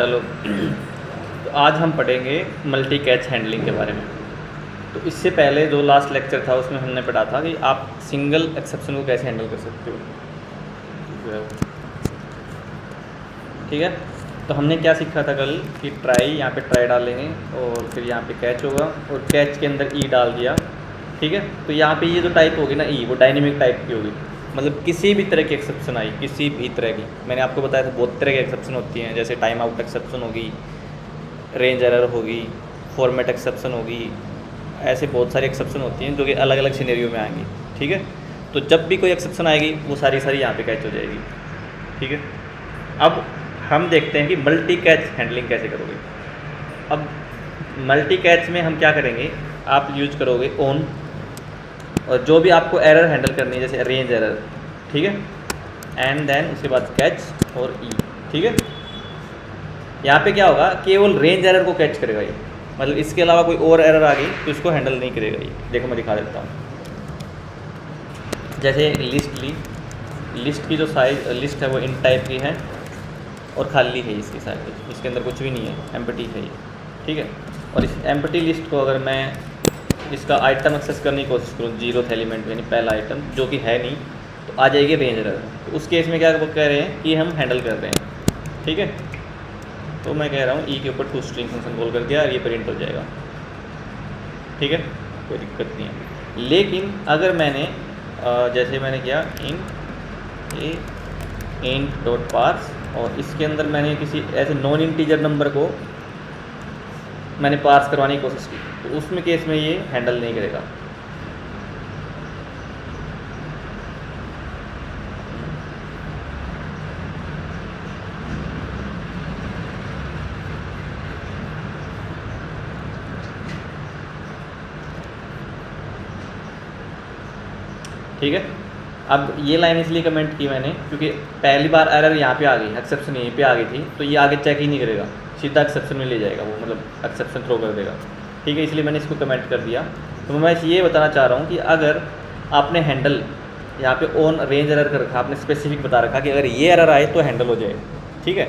चलो तो आज हम पढ़ेंगे मल्टी कैच हैंडलिंग के बारे में। तो इससे पहले जो लास्ट लेक्चर था उसमें हमने पढ़ा था कि आप सिंगल एक्सेप्शन को कैसे हैंडल कर सकते हो। ठीक है, तो हमने क्या सीखा था कल कि ट्राई, यहाँ पे ट्राई डालेंगे और फिर यहाँ पे कैच होगा और कैच के अंदर ई डाल दिया। ठीक है, तो यहाँ पे ये जो टाइप होगी ना ई, वो डायनेमिक टाइप की होगी, मतलब किसी भी तरह की एक्सेप्शन आई, किसी भी तरह की। मैंने आपको बताया था बहुत तरह की एक्सेप्शन होती हैं, जैसे टाइम आउट एक्सेप्शन होगी, रेंज एरर होगी, फॉर्मेट एक्सेप्शन होगी, ऐसे बहुत सारी एक्सेप्शन होती हैं जो कि अलग अलग सिनेरियो में आएंगी। ठीक है, तो जब भी कोई एक्सेप्शन आएगी वो सारी यहाँ पे कैच हो जाएगी। ठीक है, अब हम देखते हैं कि मल्टी कैच हैंडलिंग कैसे करोगे। अब मल्टी कैच में हम क्या करेंगे, आप यूज करोगे ऑन, और जो भी आपको एरर हैंडल करनी है जैसे रेंज एरर, ठीक है, एंड देन उसके बाद कैच और ई। ठीक है, यहाँ पे क्या होगा, केवल रेंज एरर को कैच करेगा ये, मतलब इसके अलावा कोई और एरर आ गई तो इसको हैंडल नहीं करेगा ये। देखो मैं दिखा देता हूँ, जैसे लिस्ट ली, लिस्ट की जो साइज लिस्ट है वो इन टाइप की है और खाली है इसकी साइज, इसके अंदर कुछ भी नहीं है, एम्प्टी है ये। ठीक है, और इस एम्प्टी लिस्ट को अगर मैं इसका आइटम एक्सेस करने की कोशिश करूँ, जीरोथ एलिमेंट यानी पहला आइटम जो कि है नहीं, तो आ जाएगी रेंज एरर। तो उस केस में क्या वो कह रहे हैं कि हम हैंडल कर रहे हैं। ठीक है, तो मैं कह रहा हूँ ई के ऊपर टू स्ट्रिंग फंक्शन कॉल कर दिया और ये प्रिंट हो जाएगा। ठीक है, कोई दिक्कत नहीं है। लेकिन अगर मैंने जैसे मैंने किया इंट डॉट पार्स और इसके अंदर मैंने किसी ऐसे नॉन इंटीजर नंबर को मैंने पार्स करवाने की कोशिश की, तो उसमें केस में ये हैंडल नहीं करेगा। ठीक है, अब ये लाइन इसलिए कमेंट की मैंने क्योंकि पहली बार एरर यहाँ पे आ गई, एक्सेप्शन यहीं पे आ गई थी, तो ये आगे चेक ही नहीं करेगा, सीधा एक्सेप्शन में ले जाएगा वो, मतलब एक्सेप्शन थ्रो कर देगा। ठीक है, इसलिए मैंने इसको कमेंट कर दिया। तो मैं ये बताना चाह रहा हूँ कि अगर आपने हैंडल यहाँ पे ऑन रेंज एरर कर रखा, आपने स्पेसिफिक बता रखा कि अगर ये एरर आए तो हैंडल हो जाए, ठीक है,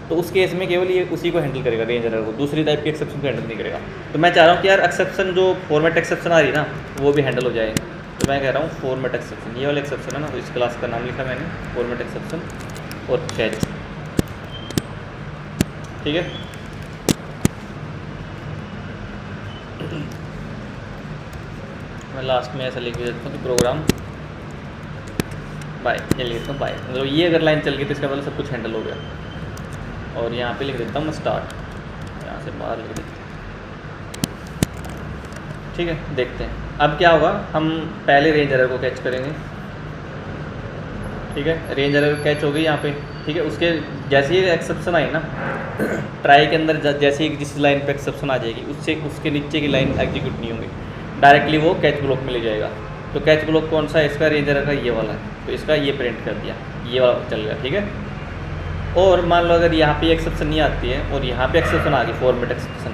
तो उस केस में केवल ये उसी को हैंडल करेगा, रेंज एरर को, दूसरी टाइप की एक्सेप्शन को हैंडल नहीं करेगा। तो मैं चाह रहा हूँ कि यार एक्सेप्शन जो फॉर्मेट एक्सेप्शन आ रही है ना वो भी हैंडल हो जाए, तो मैं कह रहा हूँ फॉर्मेट एक्सेप्शन, ये वाला एक्सेप्शन है ना, तो इस क्लास का नाम लिखा मैंने फॉर्मेट एक्सेप्शन और कैच। ठीक है, मैं लास्ट में ऐसा लिख देता हूँ कि प्रोग्राम बाय, ये लिख देता हूँ बाय, मतलब ये अगर लाइन चल गई तो इसका मतलब सब कुछ हैंडल हो गया। और यहाँ पे लिख देता हूँ मैं स्टार्ट, यहाँ से बाहर लिख देता हूँ। ठीक है, देखते हैं अब क्या होगा। हम पहले रेंज एरर को कैच करेंगे। ठीक है, रेंज एरर कैच हो गई यहाँ पे। ठीक है, उसके जैसे ही एक्सेप्शन आई ना ट्राई के अंदर, जैसे ही जिस लाइन पे एक्सेप्शन आ जाएगी उससे उसके नीचे की लाइन एग्जीक्यूट नहीं होगी, डायरेक्टली वो कैच ब्लॉक में ले जाएगा। तो कैच ब्लॉक कौन सा है, इसका रेंज एरर का ये वाला है, तो इसका ये प्रिंट कर दिया, ये वाला चल गया। ठीक है, और मान लो अगर यहाँ पे एक्सेप्शन नहीं आती है और यहाँ पे एक्सेप्शन आ गई फॉर्मेट एक्सेप्शन,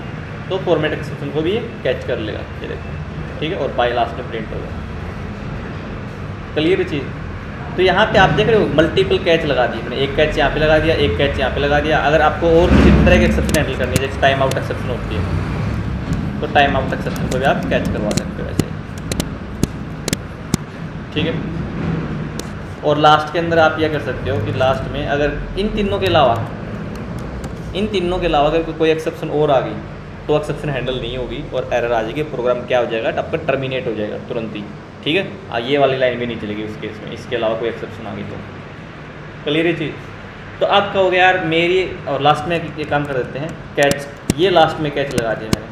तो फॉर्मेट एक्सेप्शन को भी ये कैच कर लेगा, ये देखो। ठीक है, और बाय लास्ट में प्रिंट होगा। क्लियर चीज़। तो यहाँ पे आप देख रहे हो मल्टीपल कैच लगा दी मैंने, एक कैच यहाँ पे लगा दिया, एक कैच यहाँ पे लगा दिया। अगर आपको और किसी तरह की एक्सेप्शन हैंडल करनी है, जैसे टाइम आउट एक्सेप्शन होती है, तो टाइम आउट एक्सेप्शन को भी आप कैच करवा सकते हो वैसे। ठीक है, और लास्ट के अंदर आप यह कर सकते हो कि लास्ट में अगर इन तीनों के अलावा अगर कोई एक्सेप्शन और आ गई तो एक्सेप्शन हैंडल नहीं होगी और एरर आ जाएगी, प्रोग्राम क्या हो जाएगा, आपका टर्मिनेट हो जाएगा तुरंत ही। ठीक है, ये वाली लाइन भी नहीं चलेगी उस केस में, इसके अलावा कोई एक्सेप्शन आ गई तो। क्लियर चीज़। तो अब कहोगे यार मेरी, और लास्ट में ये काम कर देते हैं कैच, ये लास्ट में कैच लगा दिया मैंने,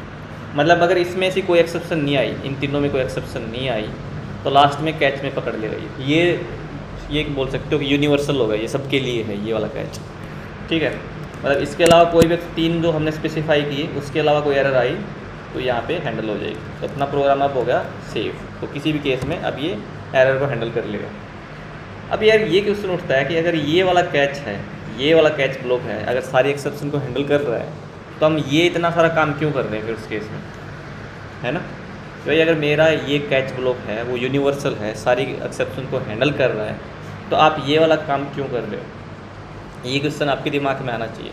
मतलब अगर इसमें से कोई एक्सेप्शन नहीं आई, इन तीनों में कोई एक्सेप्शन नहीं आई, तो लास्ट में कैच में पकड़ लेगा ये बोल सकते हो कि यूनिवर्सल होगा, ये सबके लिए है ये वाला कैच। ठीक है, मतलब इसके अलावा कोई भी तीन जो हमने स्पेसिफाई किए उसके अलावा कोई एरर आई तो यहाँ पे हैंडल हो जाएगी। तो अपना प्रोग्राम अब हो गया सेव, तो किसी भी केस में अब ये एरर को हैंडल कर लेगा। अब यार ये क्वेश्चन उठता है कि अगर ये वाला कैच है, ये वाला कैच ब्लॉक है, अगर सारी एक्सेप्शन को हैंडल कर रहा है तो हम ये इतना सारा काम क्यों कर रहे हैं फिर उस केस में, है ना। तो भाई अगर मेरा ये कैच ब्लॉक है वो यूनिवर्सल है, सारी एक्सेप्शन को हैंडल कर रहा है, तो आप ये वाला काम क्यों कर रहे हो, ये क्वेश्चन आपके दिमाग में आना चाहिए।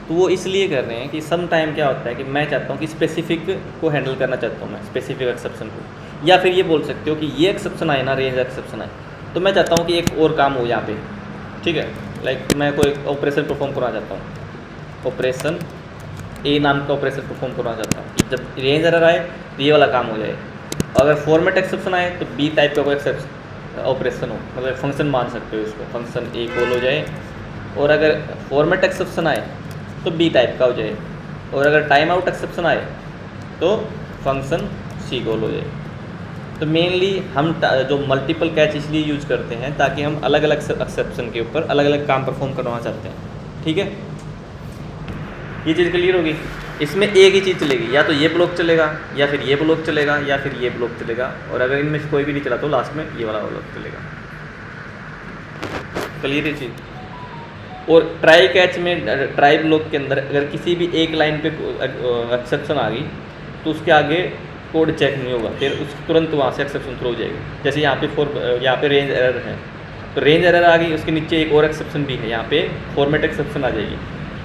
तो वो इसलिए कर रहे हैं कि सम टाइम क्या होता है कि मैं चाहता हूँ कि स्पेसिफिक को हैंडल करना चाहता हूँ मैं, स्पेसिफिक एक्सेप्शन को, या फिर ये बोल सकते हो कि ये एक्सेप्शन आए ना, रेंज एक्सेप्शन आए, तो मैं चाहता हूँ कि एक और काम हो यहाँ पे, ठीक है। लाइक मैं कोई ऑपरेशन परफॉर्म करना चाहता हूँ, ऑपरेशन ए नाम का ऑपरेशन परफॉर्म करना चाहता हूँ कि जब रेंज एरर आए तो ये वाला काम हो जाए। अगर फॉर्मेट एक्सेप्शन आए तो बी टाइप का कोई एक्सेप्शन ऑपरेशन हो, मतलब फंक्शन मान सकते हो इसको, फंक्शन ए कॉल हो जाए। और अगर फॉर्मेट एक्सेप्शन आए तो बी टाइप का हो जाए, और अगर टाइम आउट एक्सेप्शन आए तो फंक्शन सी कॉल हो जाए। तो मेनली हम जो मल्टीपल कैच इसलिए यूज करते हैं ताकि हम अलग अलग एक्सेप्शन के ऊपर अलग अलग काम परफॉर्म करवाना चाहते हैं, ठीक है। ये चीज़ क्लियर होगी। इसमें एक ही चीज़ चलेगी, या तो ये ब्लॉक चलेगा, या फिर ये ब्लॉक चलेगा, या फिर ये ब्लॉक चलेगा, और अगर इनमें से कोई भी नहीं चला तो लास्ट में ये वाला ब्लॉक चलेगा। क्लियर ये चीज़। और ट्राई कैच में, ट्राई ब्लॉक के अंदर अगर किसी भी एक लाइन पे एक्सेप्शन आ गई तो उसके आगे कोड चेक नहीं होगा, फिर उस तुरंत वहाँ से एक्सेप्शन थ्रो हो जाएगी। जैसे यहाँ पे रेंज एरर है, तो रेंज एरर आ गई, उसके नीचे एक और एक्सेप्शन भी है, यहाँ पे फॉर्मेट एक्सेप्शन आ जाएगी।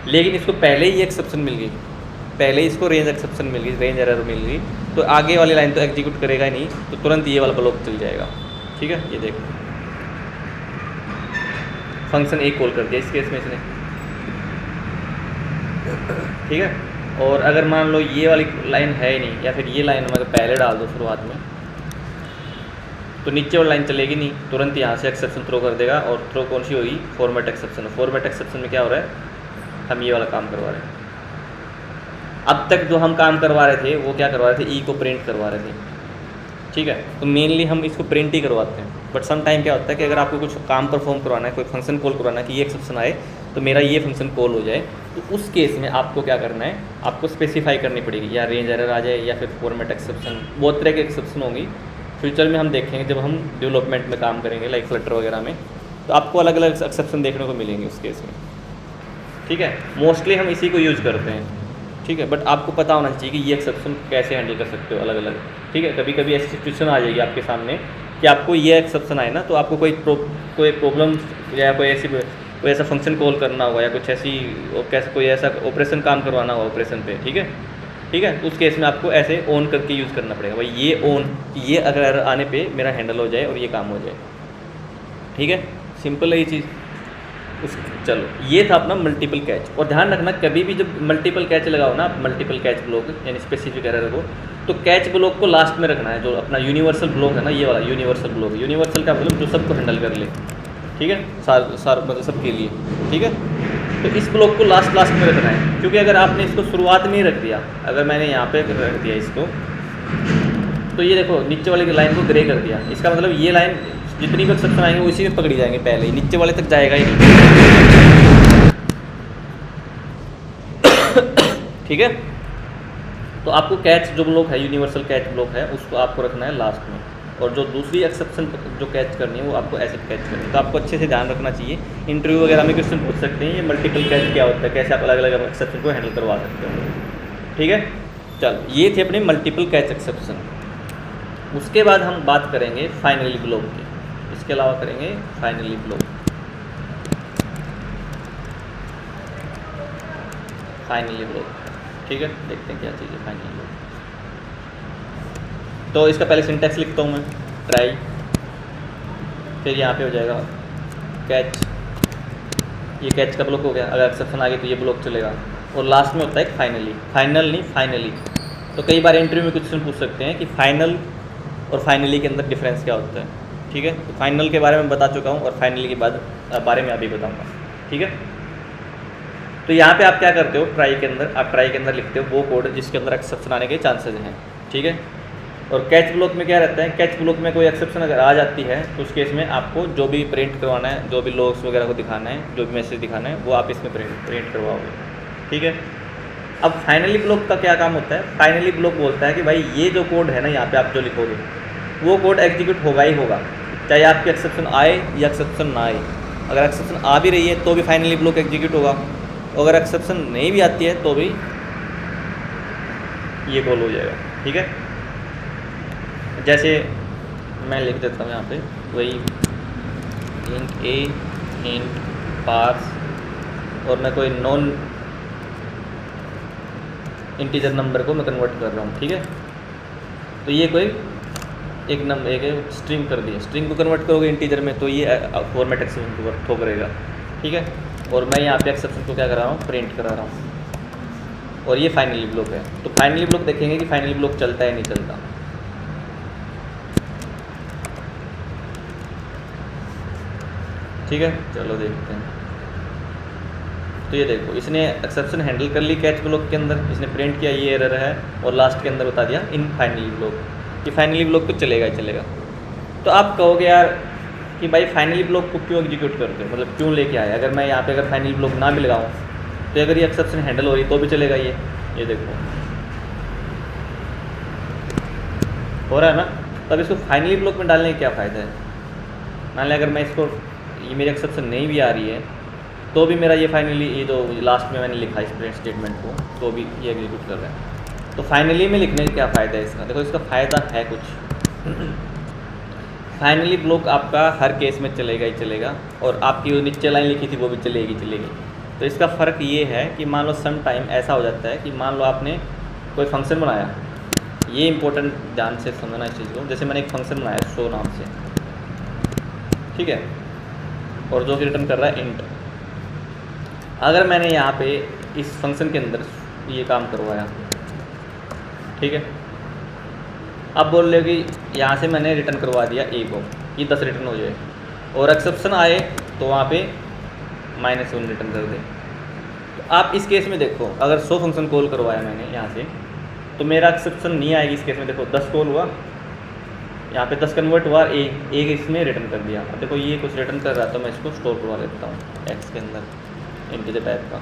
लेकिन इसको पहले ही एक्सेप्शन मिल गई, पहले ही इसको रेंज एक्सेप्शन मिल गई, रेंज एरर मिल गई, तो आगे वाली लाइन तो एग्जीक्यूट करेगा ही नहीं, तो तुरंत ये वाला ब्लॉक चल जाएगा, ठीक है। ये देखो फंक्शन एक कॉल कर दिया इस केस में इसने, ठीक है। और अगर मान लो ये वाली लाइन है ही नहीं, या फिर ये लाइन मतलब पहले डाल दो शुरुआत में, तो नीचे वाली लाइन चलेगी नहीं, तुरंत यहाँ से एक्सेप्शन थ्रो कर देगा। और थ्रो कौन सी होगी? Format exception. फॉर्मेट एक्सेप्शन में क्या हो रहा है, हम ये वाला काम करवा रहे हैं। अब तक जो हम काम करवा रहे थे वो क्या करवा रहे थे, ई को प्रिंट करवा रहे थे, ठीक है। तो मेनली हम इसको प्रिंट ही करवाते हैं, बट सम टाइम क्या होता है कि अगर आपको कुछ काम परफॉर्म करवाना है, कोई फंक्शन कॉल करवाना है कि ये एक्सेप्शन आए तो मेरा ये फंक्शन कॉल हो जाए, तो उस केस में आपको क्या करना है, आपको स्पेसिफाई करनी पड़ेगी, या रेंज एरर आ जाए या फिर फॉर्मेट एक्सेप्शन। बहुत तरह के एक्सेप्शन होंगी, फ्यूचर में हम देखेंगे जब हम डेवलपमेंट में काम करेंगे, लाइक फ्लटर वगैरह में, तो आपको अलग अलग एक्सेप्शन देखने को मिलेंगे उस केस में, ठीक है। मोस्टली हम इसी को यूज़ करते हैं, ठीक है। बट आपको पता होना चाहिए कि ये एक्सेप्शन कैसे हैंडल कर सकते हो अलग अलग, ठीक है। कभी कभी ऐसी सिचुएशन आ जाएगी आपके सामने कि आपको ये एक्सेप्शन आए ना, तो आपको कोई प्रॉब्लम या कोई ऐसा फंक्शन कॉल करना होगा, या कुछ ऐसी कोई ऐसा ऑपरेशन काम करवाना होगा ऑपरेशन पे, ठीक है, ठीक है। तो उस केस में आपको ऐसे ऑन करके यूज़ करना पड़ेगा, भाई ये ऑन, ये अगर आने पे मेरा हैंडल हो जाए और ये काम हो जाए, ठीक है। सिंपल है ये चीज़। चलो ये था अपना मल्टीपल कैच। और ध्यान रखना, कभी भी जब मल्टीपल कैच लगाओ ना, मल्टीपल कैच ब्लॉक यानी स्पेसिफिक एरर को, तो कैच ब्लॉक को लास्ट में रखना है। जो अपना यूनिवर्सल ब्लॉक है ना, ये वाला यूनिवर्सल ब्लॉक, यूनिवर्सल का मतलब जो सबको हैंडल कर ले, ठीक है, मतलब सबके लिए, ठीक है। तो इस ब्लॉक को लास्ट में रखना है, क्योंकि अगर आपने इसको शुरुआत में ही रख दिया, अगर मैंने यहाँ पे रख दिया इसको, तो ये देखो नीचे वाली लाइन को ग्रे कर दिया, इसका मतलब ये लाइन जितनी भी एक्सेप्शन आएंगे वो इसी में पकड़ी जाएंगे, पहले ही नीचे वाले तक जाएगा ही नहीं, ठीक है। तो आपको कैच जो ब्लॉक है, यूनिवर्सल कैच ब्लॉक है, उसको आपको रखना है लास्ट में, और जो दूसरी एक्सेप्शन जो कैच करनी है वो आपको ऐसे कैच करनी है। तो आपको अच्छे से ध्यान रखना चाहिए। इंटरव्यू वगैरह में क्वेश्चन पूछ सकते हैं, ये मल्टीपल कैच क्या होता है, कैसे आप अलग अलग एक्सेप्शन को हैंडल करवा सकते हो, ठीक है। चलो ये थे अपने मल्टीपल कैच एक्सेप्शन। उसके बाद हम बात करेंगे फाइनली ब्लॉक की, इसके अलावा करेंगे फाइनली ब्लॉक। फाइनली ब्लॉक, ठीक है, देखते हैं क्या चीज़ है फाइनली ब्लॉक। तो इसका पहले सिंटैक्स लिखता हूँ मैं, ट्राई, फिर यहाँ पे हो जाएगा कैच, ये कैच का ब्लॉक हो गया। अगर एक्सेप्शन आ गई तो ये ब्लॉक चलेगा, और लास्ट में होता है फाइनली, फाइनल नहीं फाइनली। तो कई बार इंटरव्यू में क्वेश्चन पूछ सकते हैं कि फाइनल और फाइनली के अंदर डिफरेंस क्या होता है, ठीक है। तो फाइनल के बारे में बता चुका हूँ, और फाइनली के बारे में अभी बताऊँगा, ठीक है। तो यहाँ पे आप क्या करते हो, ट्राई के अंदर, आप ट्राई के अंदर लिखते हो वो कोड जिसके अंदर एक्सेप्शन आने के चांसेस हैं, ठीक है। और कैच ब्लॉक में क्या रहता है, कैच ब्लॉक में कोई एक्सेप्शन अगर आ जाती है तो उस केस में आपको जो भी प्रिंट करवाना है, जो भी लॉग्स वगैरह को दिखाना है, जो भी मैसेज दिखाना है, वो आप इसमें प्रिंट करवाओगे, ठीक है। अब फाइनली ब्लॉक का क्या काम होता है, फाइनली ब्लॉक बोलता है कि भाई ये जो कोड है ना, यहाँ पे आप जो लिखोगे वो कोड एग्जीक्यूट होगा ही होगा, चाहे आपकी एक्सेप्शन आए या एक्सेप्शन ना आए। अगर एक्सेप्शन आ भी रही है तो भी फाइनली ब्लॉक एग्जीक्यूट होगा, अगर एक्सेप्शन नहीं भी आती है तो भी ये कॉल हो जाएगा, ठीक है। जैसे मैं लिख देता हूँ यहाँ पे वही इंट ए इंट पार्स, और मैं कोई नॉन इंटीजर नंबर को मैं कन्वर्ट कर रहा हूँ, ठीक है। तो ये कोई एक नंबर एक स्ट्रिंग कर दिया, स्ट्रिंग को कन्वर्ट करोगे इंटीजर में तो ये फॉर्मेट एक्सेप्शन को थ्रो करेगा, ठीक है। और मैं यहाँ पे एक्सेप्शन को क्या करा रहा हूँ, प्रिंट करा रहा हूँ। और ये फाइनली ब्लॉक है, तो फाइनली ब्लॉक देखेंगे कि फाइनली ब्लॉक चलता है नहीं चलता। ठीक है, चलो देखते हैं। तो ये देखो इसने एक्सेप्शन हैंडल कर ली कैच ब्लॉक के अंदर, इसने प्रिंट किया ये एरर है और लास्ट के अंदर बता दिया इन फाइनली ब्लॉक, कि फाइनली ब्लॉक तो चलेगा ही चलेगा। तो आप कहोगे यार कि भाई फाइनली ब्लॉक को क्यों एग्जीक्यूट करते हो, मतलब क्यों लेके आए। अगर मैं यहाँ पे अगर फाइनली ब्लॉक ना भी लगाऊँ तो अगर ये एक्सेप्शन हैंडल हो रही तो भी चलेगा ये देखो हो रहा है ना। तब इसको फाइनली ब्लॉक में डालने का क्या फ़ायदा है। मान लिया अगर मैं इसको ये मेरी एक्सेप्शन नहीं भी आ रही है तो भी मेरा ये फाइनली ये जो लास्ट में मैंने लिखा इस प्रिंट स्टेटमेंट को तो भी ये एग्जीक्यूट कर रहा है। तो फाइनली में लिखने का क्या फ़ायदा है इसका, देखो इसका फ़ायदा है कुछ। फाइनली ब्लॉक आपका हर केस में चलेगा ही चलेगा और आपकी जो नीचे लाइन लिखी थी वो भी चलेगी। तो इसका फ़र्क ये है कि मान लो सम टाइम ऐसा हो जाता है कि मान लो आपने कोई फंक्शन बनाया, ये इंपॉर्टेंट ध्यान से समझना इस चीज़ को। जैसे मैंने एक फंक्शन बनाया शो नाम से, ठीक है, और जो कि रिटर्न कर रहा है इंट। अगर मैंने यहाँ पे इस फंक्शन के अंदर ये काम करवाया, ठीक है, अब बोल रहे हो कि यहाँ से मैंने रिटर्न करवा दिया ए को, ये 10 रिटर्न हो जाए और एक्सेप्शन आए तो वहाँ पे -1 रिटर्न कर दे। तो आप इस केस में देखो अगर 100 फंक्शन कॉल करवाया मैंने यहाँ से तो मेरा एक्सेप्शन नहीं आएगी इस केस में। देखो 10 कॉल हुआ, यहाँ पे 10 कन्वर्ट हुआ, एक इसमें रिटर्न कर दिया। अब देखो ये कुछ रिटर्न कर रहा है तो मैं इसको स्टोर करवा लेता हूँ एक्स के अंदर इंटीजर टाइप का,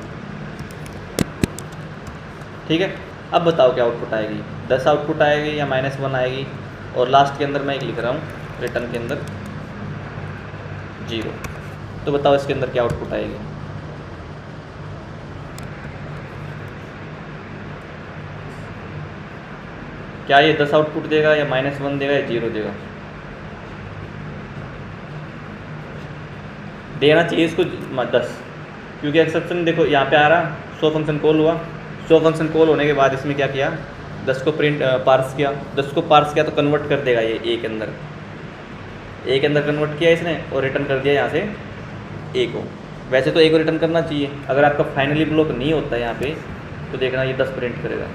ठीक है। अब बताओ क्या आउटपुट आएगी, 10 आउटपुट आएगी या -1 आएगी। और लास्ट के अंदर मैं एक लिख रहा हूँ रिटर्न के अंदर 0। तो बताओ इसके अंदर क्या आउटपुट आएगी। क्या ये 10 आउटपुट देगा या -1 देगा या 0 देगा। देना चाहिए इसको 10, क्योंकि एक्सेप्शन देखो यहाँ पे आ रहा 100 फंक्शन कॉल हुआ, 100 फंक्शन कॉल होने के बाद इसमें क्या किया, 10 को पार्स किया, 10 को पार्स किया तो कन्वर्ट कर देगा ये ए के अंदर कन्वर्ट किया इसने और रिटर्न कर दिया यहाँ से ए को। वैसे तो ए को रिटर्न करना चाहिए। अगर आपका फाइनली ब्लॉक नहीं होता है यहाँ पे तो देखना ये 10 प्रिंट करेगा,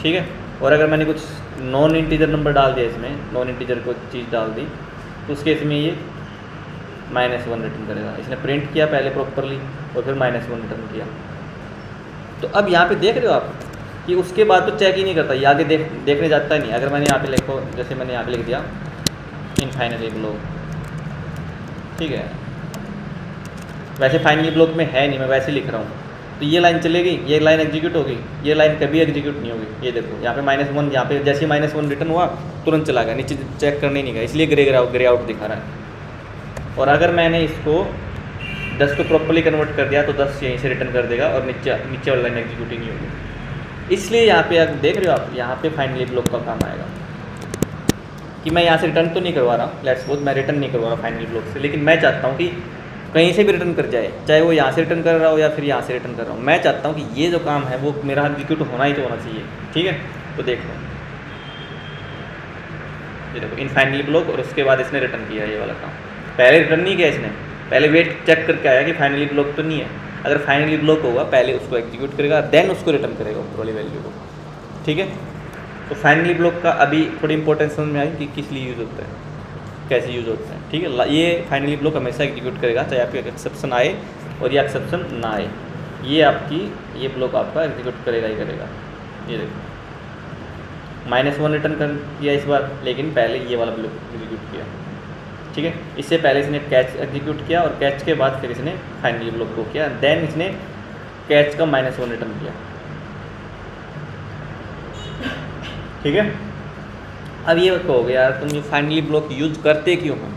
ठीक है। और अगर मैंने कुछ नॉन इंटीजर नंबर डाल दिया इसमें, नॉन इंटीजर को चीज़ डाल दी तो उस केस में ये -1 रिटर्न करेगा। इसने प्रिंट किया पहले प्रॉपरली और फिर -1 रिटर्न किया। तो अब यहाँ पे देख रहे हो आप कि उसके बाद तो चेक ही नहीं करता, ये आगे देखने जाता ही नहीं। अगर मैंने यहाँ पे लिखो, जैसे मैंने यहाँ पे लिख दिया इन फाइनली ब्लॉक, ठीक है, वैसे फाइनली ब्लॉक में है नहीं, मैं वैसे लिख रहा हूँ तो ये लाइन चलेगी, ये लाइन एग्जीक्यूट होगी, ये लाइन कभी एग्जीक्यूट नहीं होगी। ये देखो यहाँ पे -1, यहाँ पे जैसे -1 रिटर्न हुआ तुरंत चला गया, नीचे चेक करने नहीं गया, इसलिए ग्रे आउट दिखा रहा है। और अगर मैंने इसको 10 को प्रॉपर्ली कन्वर्ट कर दिया तो 10 यहीं से रिटर्न कर देगा और नीचे वाली लाइन एग्जीक्यूट ही नहीं होगी। इसलिए यहाँ पे आप देख रहे हो, आप यहाँ पे फाइनली ब्लॉक का काम आएगा कि मैं यहाँ से रिटर्न तो नहीं करवा रहा, लेट्स सपोज मैं रिटर्न नहीं करवा रहा फाइनली ब्लॉक से, लेकिन मैं चाहता हूँ कि कहीं से भी रिटर्न कर जाए, चाहे वो यहाँ से रिटर्न कर रहा हो या फिर यहाँ से रिटर्न कर रहा हूँ। मैं चाहता हूँ कि ये जो काम है वो मेरा एग्जीक्यूट होना ही तो होना चाहिए, ठीक है। तो देखो ये देखो इन फाइनली ब्लॉक और उसके बाद इसने रिटर्न किया ये वाला काम। पहले रिटर्न नहीं किया इसने, पहले वेट चेक करके आया कि फाइनली ब्लॉक तो नहीं है। अगर फाइनली ब्लॉक होगा पहले उसको एग्जीक्यूट करेगा देन उसको रिटर्न करेगा ऊपर वाली वैल्यू को, ठीक है। तो फाइनली ब्लॉक का अभी थोड़ी इंपॉर्टेंस समझ में आई कि किस लिए यूज़ होता है, कैसे यूज़ होता है, ठीक है। ये फाइनली ब्लॉक हमेशा एग्जीक्यूट करेगा चाहे आपके एक्सेप्शन आए और ये एक्सेप्शन ना आए, ये आपकी ये ब्लॉक आपका एग्जीक्यूट करेगा ही करेगा। ये देखो -1 रिटर्न कर किया इस बार, लेकिन पहले ये वाला ब्लॉक एग्जीक्यूट किया, ठीक है। इससे पहले इसने कैच एग्जीक्यूट किया और कैच के बाद फिर इसने फाइनली ब्लॉक को किया, देन इसने कैच का -1 रिटर्न किया, ठीक है। अब ये कहोगे यार तुम ये फाइनली ब्लॉक यूज करते क्यों हो,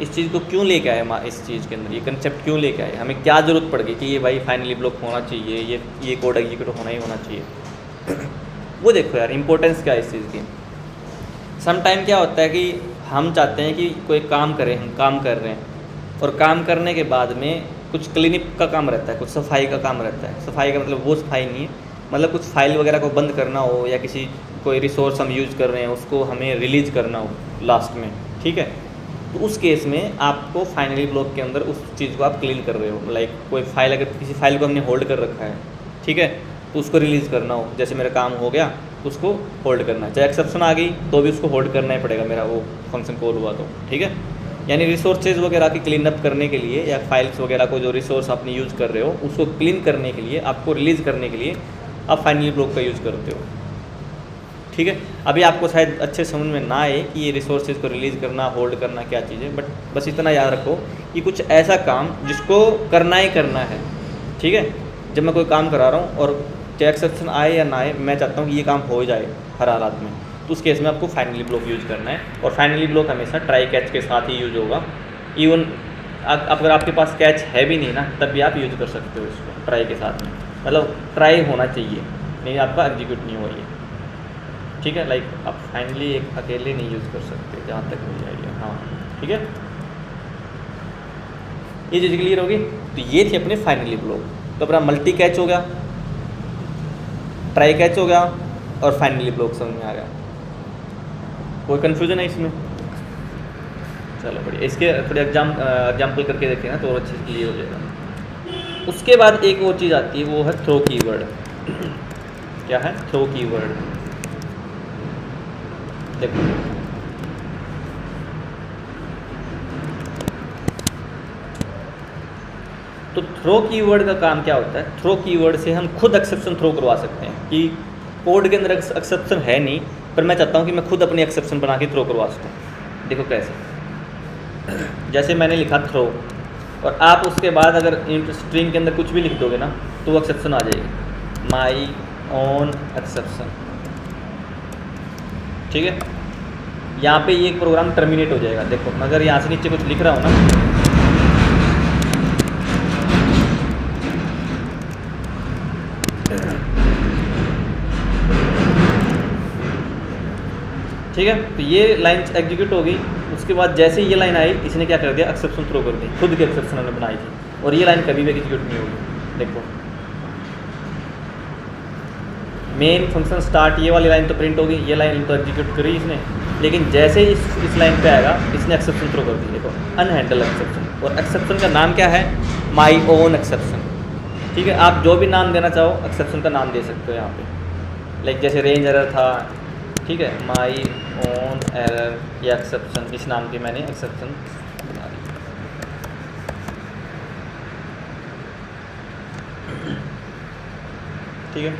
इस चीज़ को क्यों लेके आए, इस चीज़ के अंदर ये कंसेप्ट क्यों लेके आए, हमें क्या ज़रूरत पड़ गई कि ये भाई फाइनली ब्लॉक होना चाहिए, ये कोड एग्जीक्यूट होना ही होना चाहिए। वो देखो यार इंपॉर्टेंस क्या है इस चीज़ की। सम टाइम क्या होता है कि हम चाहते हैं कि कोई काम करें, हम काम कर रहे हैं और काम करने के बाद में कुछ क्लीनिक का काम रहता है, कुछ सफाई का काम रहता है। सफाई का मतलब वो सफाई नहीं है, मतलब कुछ फाइल वगैरह को बंद करना हो या किसी कोई रिसोर्स हम यूज़ कर रहे हैं उसको हमें रिलीज़ करना हो लास्ट में, ठीक है। तो उस केस में आपको फाइनली ब्लॉक के अंदर उस चीज़ को आप क्लीन कर रहे हो। लाइक कोई फाइल, अगर किसी फाइल को हमने होल्ड कर रखा है, ठीक है, तो उसको रिलीज़ करना हो, जैसे मेरा काम हो गया तो उसको होल्ड करना है। चाहे एक्सेप्शन आ गई तो भी उसको होल्ड करना ही पड़ेगा, मेरा वो फंक्शन कॉल हुआ तो, ठीक है। यानी रिसोर्सेज वगैरह की क्लीन अप करने के लिए या फाइल्स वगैरह को जो रिसोर्स आपने यूज़ कर रहे हो उसको क्लीन करने के लिए, आपको रिलीज़ करने के लिए आप फाइनली ब्लॉक का यूज़ करते हो, ठीक है। अभी आपको शायद अच्छे समझ में ना आए कि ये रिसोर्सेज को रिलीज़ करना, होल्ड करना क्या चीज़ है, बट बस इतना याद रखो कि कुछ ऐसा काम जिसको करना ही करना है, ठीक है। जब मैं कोई काम करा रहा हूँ और चाहे एक्सेप्शन आए या ना आए, मैं चाहता हूँ कि ये काम हो जाए हर हालात में, तो उस केस में आपको फाइनली ब्लॉक यूज़ करना है। और फाइनली ब्लॉक हमेशा ट्राई कैच के साथ ही यूज होगा। इवन अगर आपके पास कैच है भी नहीं ना, तब भी आप यूज कर सकते हो इसको ट्राई के साथ में, मतलब ट्राई होना चाहिए, नहीं आपका एग्जीक्यूट नहीं हुआ ये, ठीक है। लाइक आप फाइनली एक अकेले नहीं यूज़ कर सकते, जहाँ तक मुझे आइडिया, हाँ, ठीक है। ये चीज़ क्लियर होगी। तो ये थी अपने फाइनली ब्लॉक। तो अपना मल्टी कैच हो गया, ट्राई कैच हो गया और फाइनली ब्लॉक समझ में आ गया। कोई कन्फ्यूजन है इसमें? चलो बढ़िया। इसके थोड़े एग्जाम्पल करके देखें ना तो और अच्छे से क्लियर हो जाएगा। उसके बाद एक और चीज़ आती है, वो है थ्रो कीवर्ड। क्या है? Through keyword. देखो तो थ्रो कीवर्ड का काम क्या होता है? थ्रो कीवर्ड से हम खुद एक्सेप्शन थ्रो करवा सकते हैं कि कोड के अंदर एक्सेप्शन है नहीं, पर मैं चाहता हूँ कि मैं खुद अपनी एक्सेप्शन बना के थ्रो करवा सकूँ। देखो कैसे, जैसे मैंने लिखा थ्रो और आप उसके बाद अगर स्ट्रिंग के अंदर कुछ भी लिख दोगे ना तो वो एक्सेप्शन आ जाएगी, माई ओन एक्सेप्शन, ठीक है। यहाँ पे ये एक प्रोग्राम टर्मिनेट हो जाएगा। देखो अगर यहाँ से नीचे कुछ लिख रहा हूँ ना, ठीक है, तो ये लाइन एग्जीक्यूट हो गई। उसके बाद जैसे ये लाइन आई, इसने क्या कर दिया? एक्सेप्शन थ्रो कर दी, खुद की एक्सेप्शन हमने बनाई थी, और ये लाइन कभी भी एग्जीक्यूट नहीं होगी। देखो मेन फंक्शन स्टार्ट, ये वाली लाइन तो प्रिंट होगी, ये लाइन तो एग्जीक्यूट करी इसने, लेकिन जैसे इस लाइन पे आएगा इसने एक्सेप्शन थ्रो कर दी। देखो अनहैंडल एक्सेप्शन, और एक्सेप्शन का नाम क्या है? माई ओन एक्सेप्शन, ठीक है। आप जो भी नाम देना चाहो एक्सेप्शन का नाम दे सकते हो यहाँ पे। लाइक जैसे रेंज एरर था, ठीक है, माई ओन एरर या एक्सेप्शन, इस नाम की मैंने एक्सेप्शन बना दी। ठीक है,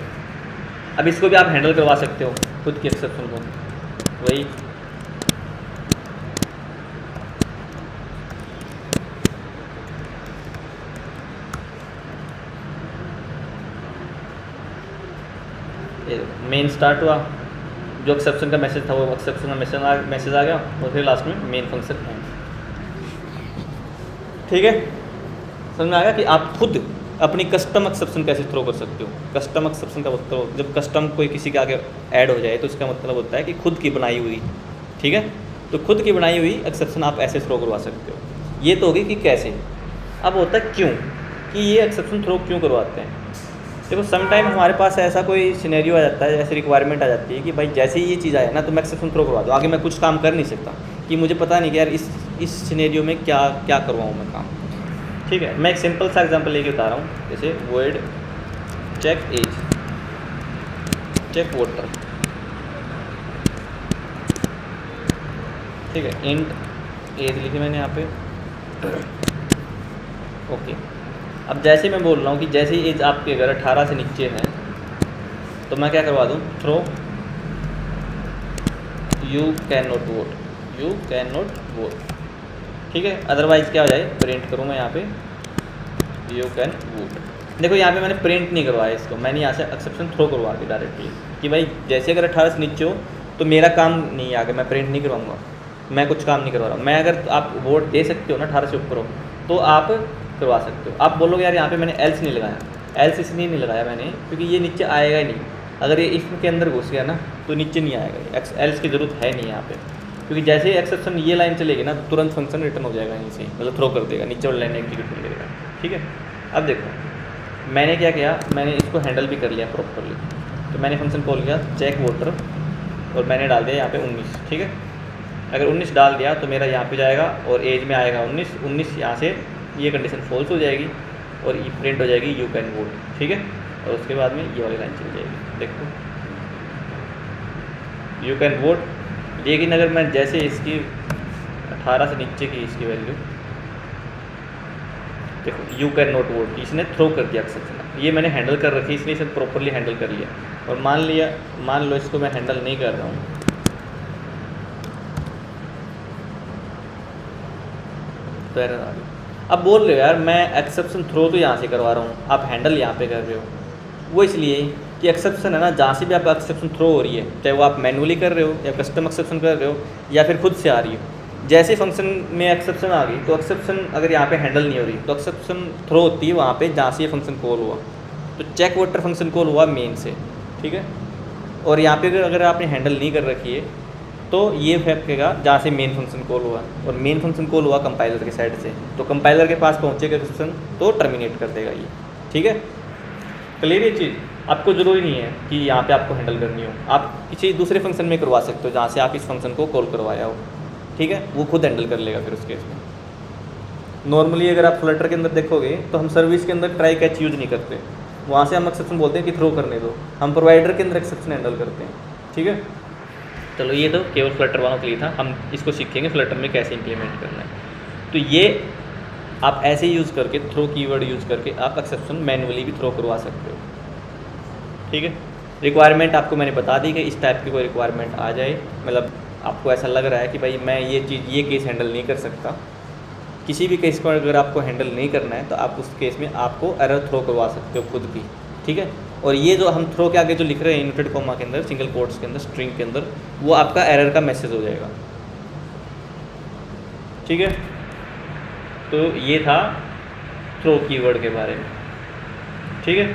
अब इसको भी आप हैंडल करवा सकते हो खुद की एक्सेप्शन को, वही मेन स्टार्ट हुआ, जो एक्सेप्शन का मैसेज था वो एक्सेप्शन का मैसेज आ गया, और फिर लास्ट में मेन फंक्शन है। ठीक है, समझ में आ गया कि आप खुद अपनी कस्टम एक्सेप्शन कैसे थ्रो कर सकते हो। कस्टम एक्सेप्शन का मतलब, जब कस्टम कोई किसी के आगे ऐड हो जाए तो इसका मतलब होता है कि खुद की बनाई हुई, ठीक है, तो खुद की बनाई हुई एक्सेप्शन आप ऐसे थ्रो करवा सकते हो। ये तो होगी कि कैसे। अब होता है क्यों, कि ये एक्सेप्शन थ्रो क्यों करवाते हैं। देखो समटाइम हमारे पास ऐसा कोई सिनेरियो आ जाता है, ऐसी रिक्वायरमेंट आ जाती है कि भाई जैसे ही ये चीज़ आया ना तो मैं एक्सेप्शन थ्रो करवा दूँ, आगे मैं कुछ काम कर नहीं सकता, कि मुझे पता नहीं कि यार इस सिनेरियो में क्या क्या करवाऊँ मैं काम। ठीक है, मैं एक सिंपल सा एग्जांपल लेके बता रहा हूँ, जैसे word check age, check voter, ठीक है, इंट एज लिखी मैंने यहाँ पे, ओके। अब जैसे मैं बोल रहा हूँ कि जैसे ही एज आपके अगर 18 से नीचे है तो मैं क्या करवा दूँ, through you can not vote, you can not vote, ठीक है। अदरवाइज़ क्या हो जाए, प्रिंट करूँ मैं यहाँ पे यू कैन वोट। देखो यहाँ पे मैंने प्रिंट नहीं करवाया इसको, मैंने यहाँ से एक्सेप्शन थ्रो करवा दी डायरेक्टली कि भाई जैसे अगर 18 से नीचे हो तो मेरा काम नहीं आगे, मैं प्रिंट नहीं करवाऊँगा, मैं कुछ काम नहीं करवा रहा हूँ। मैं अगर आप वोट दे सकते हो ना 18 से ऊपर हो तो आप करवा सकते हो। आप बोलोगे यार यहाँ पे मैंने एल्स नहीं लगाया, एल्स इसलिए नहीं लगाया मैंने क्योंकि ये नीचे आएगा ही नहीं, अगर ये इसके अंदर घुस गया ना तो नीचे नहीं आएगा, एल्स की ज़रूरत है नहीं यहाँ पे, क्योंकि जैसे ही एक्सेप्शन ये लाइन चलेगी ना तो तुरंत फंक्शन रिटर्न हो जाएगा यहीं से, मतलब थ्रो कर देगा, नीचे वाली लाइन एग्जीक्यूट नहीं करेगा। ठीक है। अब देखो मैंने क्या किया, मैंने इसको हैंडल भी कर लिया प्रॉपरली। तो मैंने फंक्शन कॉल किया चेक वोटर और मैंने डाल दिया यहाँ पे 19, ठीक है। अगर 19 डाल दिया तो मेरा यहाँ पे जाएगा और एज में आएगा 19 यहाँ से ये कंडीशन फॉल्स हो जाएगी और ये प्रिंट हो जाएगी यू कैन वोट, ठीक है। और उसके बाद में ये वाली लाइन चली जाएगी, देखो यू कैन वोट। लेकिन अगर मैं जैसे इसकी 18 से नीचे की इसकी वैल्यू, देखो यू कैन नॉट वोट, इसने थ्रो कर दिया एक्सेप्शन। ये मैंने हैंडल कर रखी, इसलिए इसे प्रॉपरली हैंडल कर लिया। और मान लो इसको मैं हैंडल नहीं कर रहा हूँ, तो एरर आ गई। अब बोल रहे हो यार मैं एक्सेप्शन थ्रो तो यहाँ से करवा रहा हूँ, आप हैंडल यहाँ पे कर रहे हो। वो इसलिए कि एक्सेप्शन है ना, जहाँ से भी आप एक्सेप्शन थ्रो हो रही है, चाहे वो आप मैनुअली कर रहे हो या कस्टम एक्सेप्शन कर रहे हो या फिर खुद से आ रही है, जैसे फंक्शन में एक्सेप्शन आ गई तो एक्सेप्शन अगर यहाँ पे हैंडल नहीं हो रही तो एक्सेप्शन थ्रो होती है वहाँ पे जहाँ से ये फंक्शन कॉल हुआ। तो चेक वोटर फंक्शन कॉल हुआ मेन से, ठीक है। और यहाँ पे अगर आपने हैंडल नहीं कर रखी है तो ये फेंकेगा जहाँ से मेन फंक्शन कॉल हुआ, और मेन फंक्शन कॉल हुआ कंपाइलर के साइड से, तो कंपाइलर के पास पहुँचेगा एक्सेप्शन तो टर्मिनेट कर देगा ये, ठीक है। क्लियर ये चीज़, आपको ज़रूरी नहीं है कि यहाँ पे आपको हैंडल करनी हो, आप किसी दूसरे फंक्शन में करवा सकते हो जहाँ से आप इस फंक्शन को कॉल करवाया हो, ठीक है। वो खुद हैंडल कर लेगा फिर उस केस में। नॉर्मली अगर आप फ्लटर के अंदर देखोगे तो हम सर्विस के अंदर ट्राई कैच यूज़ नहीं करते, वहाँ से हम एक्सेप्शन बोलते हैं कि थ्रो करने दो, हम प्रोवाइडर के अंदर एक्सेप्शन हैंडल करते हैं, ठीक है। चलो ये तो केवल फ्लटर वालों के लिए था, हम इसको सीखेंगे फ्लटर में कैसे इंप्लीमेंट करना है। तो ये आप ऐसे यूज़ करके थ्रो कीवर्ड यूज़ करके आप एक्सेप्शन मैनुअली भी थ्रो करवा सकते हो, ठीक है। रिक्वायरमेंट आपको मैंने बता दी कि इस टाइप की कोई रिक्वायरमेंट आ जाए, मतलब आपको ऐसा लग रहा है कि भाई मैं ये केस हैंडल नहीं कर सकता, किसी भी केस को अगर आपको हैंडल नहीं करना है तो आप उस केस में आपको एरर थ्रो करवा सकते हो खुद भी, ठीक है। और ये जो हम थ्रो के आगे जो लिख रहे हैं इन्वर्टेड कॉमा के अंदर, सिंगल कोट्स के अंदर, स्ट्रिंग के अंदर, वो आपका एरर का मैसेज हो जाएगा, ठीक है। तो ये था थ्रो कीवर्ड के बारे में, ठीक है।